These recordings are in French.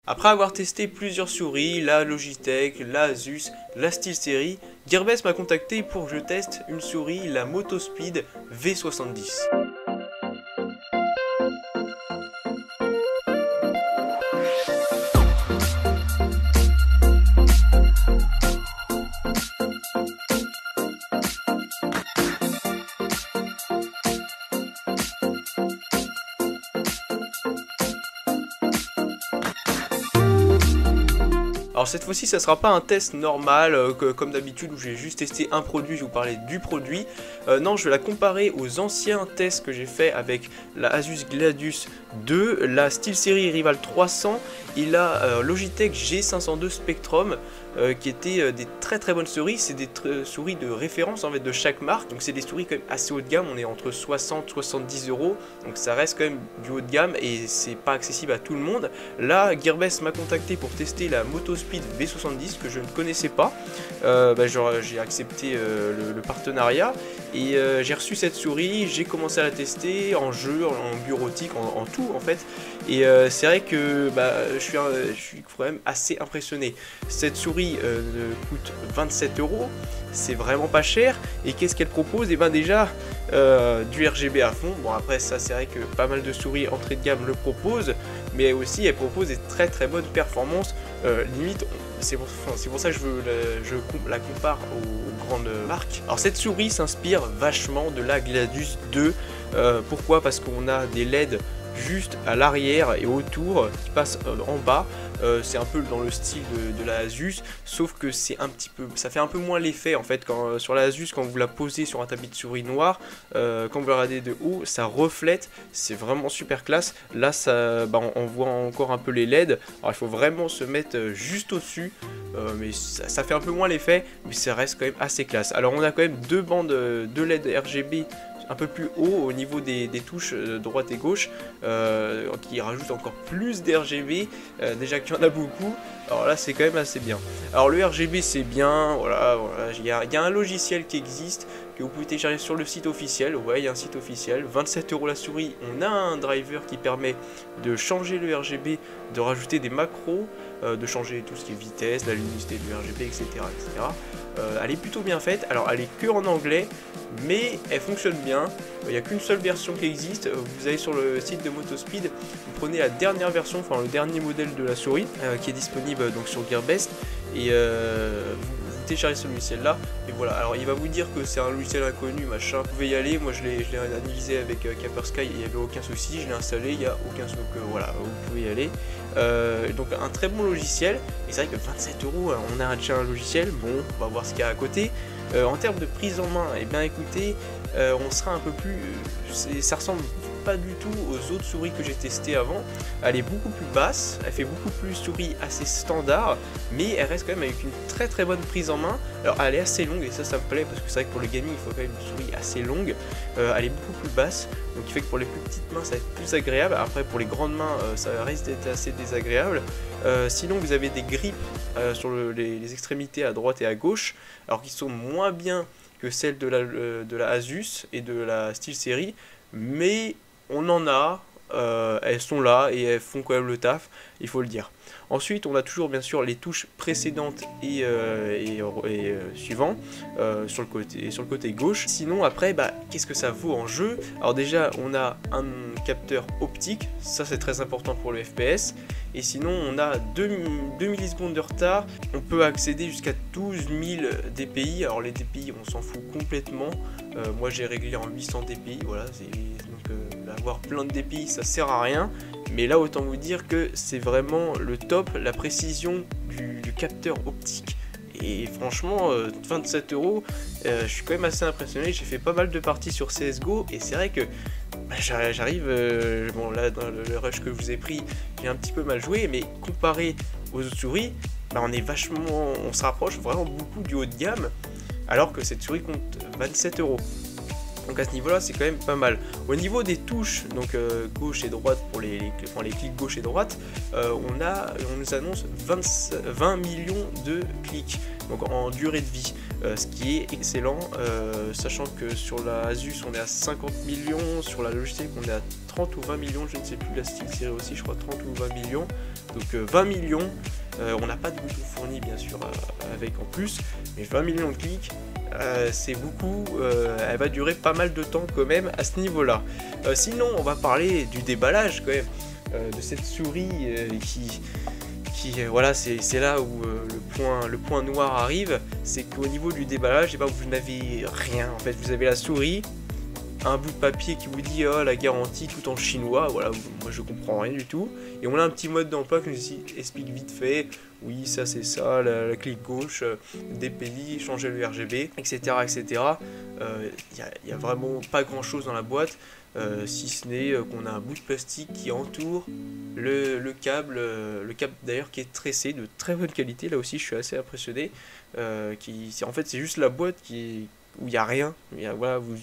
Après avoir testé plusieurs souris, la Logitech, la Asus, la SteelSeries, Gearbest m'a contacté pour que je teste une souris, la Motospeed V70. Alors cette fois-ci ça sera pas un test normal comme d'habitude où j'ai juste testé un produit, je vais vous parler du produit. Non, je vais la comparer aux anciens tests que j'ai fait avec la Asus Gladius 2, la SteelSeries Rival 300 et la Logitech G502 Spectrum qui étaient des très bonnes souris. C'est des souris de référence en fait de chaque marque, donc c'est des souris quand même assez haut de gamme, on est entre 60 70 €, donc ça reste quand même du haut de gamme et c'est pas accessible à tout le monde. Là Gearbest m'a contacté pour tester la Motospeed V70 que je ne connaissais pas. J'ai accepté le partenariat et j'ai reçu cette souris, j'ai commencé à la tester en jeu, en bureautique, en tout en fait, et c'est vrai que je suis quand même assez impressionné. Cette souris coûte 27 €, c'est vraiment pas cher. Et qu'est-ce qu'elle propose? Et ben déjà du RGB à fond. Bon, après ça c'est vrai que pas mal de souris entrée de gamme le proposent, mais aussi elle propose des très bonnes performances. Limite c'est pour ça que je la compare aux grandes marques. Alors cette souris s'inspire vachement de la Gladius 2. Pourquoi? Parce qu'on a des LED juste à l'arrière et autour qui passent en bas. C'est un peu dans le style de la Asus, sauf que c'est un petit peu, ça fait un peu moins l'effet en fait sur la Asus quand vous la posez sur un tapis de souris noir, quand vous la regardez de haut, ça reflète, c'est vraiment super classe. Là on voit encore un peu les LED, alors il faut vraiment se mettre juste au-dessus, mais ça fait un peu moins l'effet, mais ça reste quand même assez classe. Alors on a quand même deux bandes de LED RGB un peu plus haut au niveau des touches droite et gauche, qui rajoute encore plus d'RGB, déjà qu'il y en a beaucoup. Alors là c'est quand même assez bien. Alors le RGB c'est bien, voilà, il y a un logiciel qui existe que vous pouvez télécharger sur le site officiel. Ouais, il y a un site officiel, 27 € la souris. On a un driver qui permet de changer le RGB, de rajouter des macros, de changer tout ce qui est vitesse, la luminosité du RGB, etc. Elle est plutôt bien faite. Alors elle est que en anglais, mais elle fonctionne bien. Il n'y a qu'une seule version qui existe. Vous allez sur le site de Motospeed, vous prenez la dernière version, enfin le dernier modèle de la souris qui est disponible donc sur Gearbest, et vous téléchargez ce logiciel là, et voilà. Alors il va vous dire que c'est un logiciel inconnu machin, vous pouvez y aller. Moi je l'ai analysé avec Kaspersky et il n'y avait aucun souci, je l'ai installé, il n'y a aucun souci, donc voilà, vous pouvez y aller. Donc un très bon logiciel, et c'est vrai que 27 €, on a déjà un logiciel, bon on va voir ce qu'il y a à côté. En termes de prise en main, et bien écoutez, on sera un peu plus, ça ressemble pas du tout aux autres souris que j'ai testées avant. Elle est beaucoup plus basse, elle fait beaucoup plus souris assez standard, mais elle reste quand même avec une très bonne prise en main. Alors elle est assez longue, et ça me plaît, parce que c'est vrai que pour le gaming il faut quand même une souris assez longue. Elle est beaucoup plus basse, donc qui fait que pour les plus petites mains ça va être plus agréable. Après pour les grandes mains ça risque d'être assez désagréable. Sinon vous avez des grips sur les extrémités à droite et à gauche, alors qui sont moins bien que celles de la Asus et de la SteelSeries, mais on en a, elles sont là et elles font quand même le taf, il faut le dire. Ensuite on a toujours bien sûr les touches précédentes et suivantes sur le côté gauche. Sinon après qu'est-ce que ça vaut en jeu? Alors déjà on a un capteur optique, ça c'est très important pour le FPS, et sinon on a 2 millisecondes de retard. On peut accéder jusqu'à 12 000 dpi, alors les dpi on s'en fout complètement, moi j'ai réglé en 800 dpi, voilà, donc avoir plein de dpi ça sert à rien, mais là autant vous dire que c'est vraiment le top, la précision du capteur optique. Et franchement 27 €, je suis quand même assez impressionné. J'ai fait pas mal de parties sur CSGO et c'est vrai que j'arrive, bon là dans le rush que je vous ai pris j'ai un petit peu mal joué, mais comparé aux autres souris, on se rapproche vraiment beaucoup du haut de gamme, alors que cette souris compte 27 €. Donc à ce niveau là c'est quand même pas mal. Au niveau des touches, donc gauche et droite pour les clics gauche et droite, on nous annonce 20 millions de clics, donc en durée de vie, ce qui est excellent, sachant que sur la Asus on est à 50 millions, sur la Logitech on est à 30 ou 20 millions, je ne sais plus, la SteelSeries aussi je crois 30 ou 20 millions, donc 20 millions, on n'a pas de bouton fourni bien sûr avec en plus, mais 20 millions de clics, c'est beaucoup, elle va durer pas mal de temps quand même à ce niveau là. Sinon on va parler du déballage quand même, de cette souris voilà, c'est là où le point noir arrive, c'est qu'au niveau du déballage, vous n'avez rien en fait, vous avez la souris, un bout de papier qui vous dit oh, la garantie tout en chinois, voilà, moi je comprends rien du tout, et on a un petit mode d'emploi qui nous explique vite fait, oui ça c'est ça, la clic gauche, DPI, changer le RGB, etc. etc. Il n'y a vraiment pas grand chose dans la boîte, si ce n'est qu'on a un bout de plastique qui entoure le câble d'ailleurs qui est tressé de très bonne qualité, là aussi je suis assez impressionné, en fait c'est juste la boîte où il n'y a rien, voilà, vous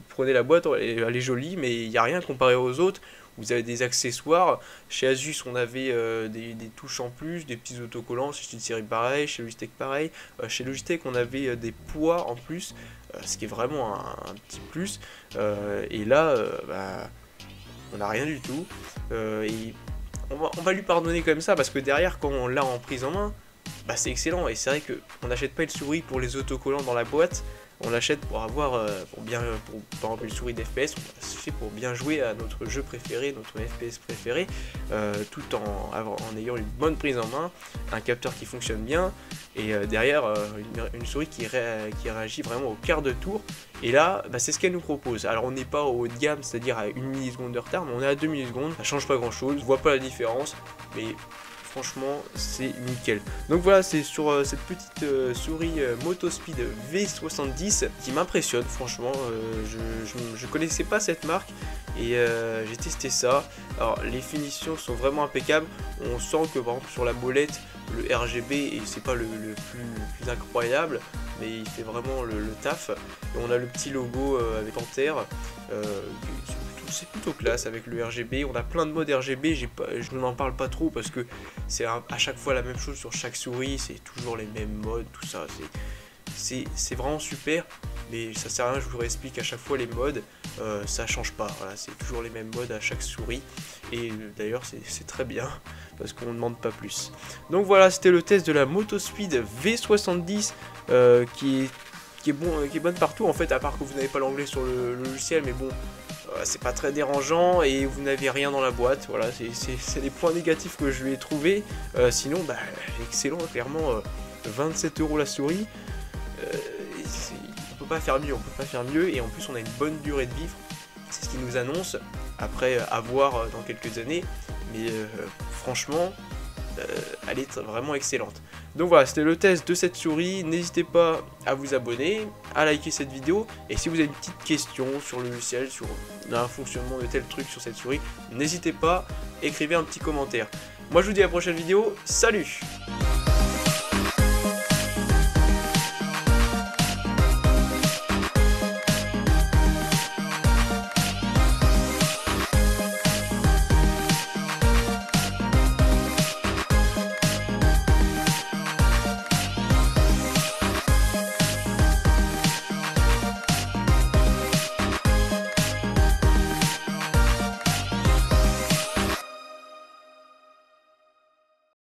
prenez la boîte, elle est jolie, mais il n'y a rien comparé aux autres. Vous avez des accessoires, chez Asus on avait des touches en plus, des petits autocollants, chez SteelSeries pareil, chez Logitech pareil, chez Logitech on avait des poids en plus, ce qui est vraiment un petit plus, et là on n'a rien du tout, et on va lui pardonner comme ça, parce que derrière quand on l'a en prise en main, c'est excellent, et c'est vrai qu'on n'achète pas une souris pour les autocollants dans la boîte, on l'achète pour avoir, par exemple une souris d'FPS, on l'achète pour bien jouer à notre jeu préféré, notre FPS préféré, tout en ayant une bonne prise en main, un capteur qui fonctionne bien, et derrière une souris qui réagit vraiment au quart de tour, et là c'est ce qu'elle nous propose. Alors on n'est pas au haut de gamme, c'est-à-dire à 1 milliseconde de retard, mais on est à 2 millisecondes, ça change pas grand chose, je vois pas la différence, mais franchement c'est nickel. Donc voilà, c'est sur cette petite souris Motospeed V70 qui m'impressionne franchement, je connaissais pas cette marque et j'ai testé ça. Alors les finitions sont vraiment impeccables, on sent que par exemple sur la molette le RGB et c'est pas le plus incroyable, mais il fait vraiment le taf, et on a le petit logo avec Panthère, c'est plutôt classe avec le RGB. On a plein de modes RGB, je n'en parle pas trop parce que c'est à chaque fois la même chose sur chaque souris, c'est toujours les mêmes modes, tout ça, c'est vraiment super, mais ça sert à rien, je vous réexplique à chaque fois les modes, ça change pas, voilà, c'est toujours les mêmes modes à chaque souris, et d'ailleurs c'est très bien, parce qu'on ne demande pas plus. Donc voilà, c'était le test de la Motospeed V70, qui est bonne partout en fait, à part que vous n'avez pas l'anglais sur le logiciel, mais bon, c'est pas très dérangeant et vous n'avez rien dans la boîte, voilà, c'est les points négatifs que je lui ai trouvé. Sinon excellent, clairement, 27 € la souris, on peut pas faire mieux, et en plus on a une bonne durée de vie, c'est ce qui nous annonce, après à voir dans quelques années, mais franchement elle est vraiment excellente. Donc voilà, c'était le test de cette souris, n'hésitez pas à vous abonner, à liker cette vidéo, et si vous avez une petite question sur le logiciel, sur un fonctionnement de tel truc sur cette souris, n'hésitez pas, écrivez un petit commentaire. Moi je vous dis à la prochaine vidéo, salut!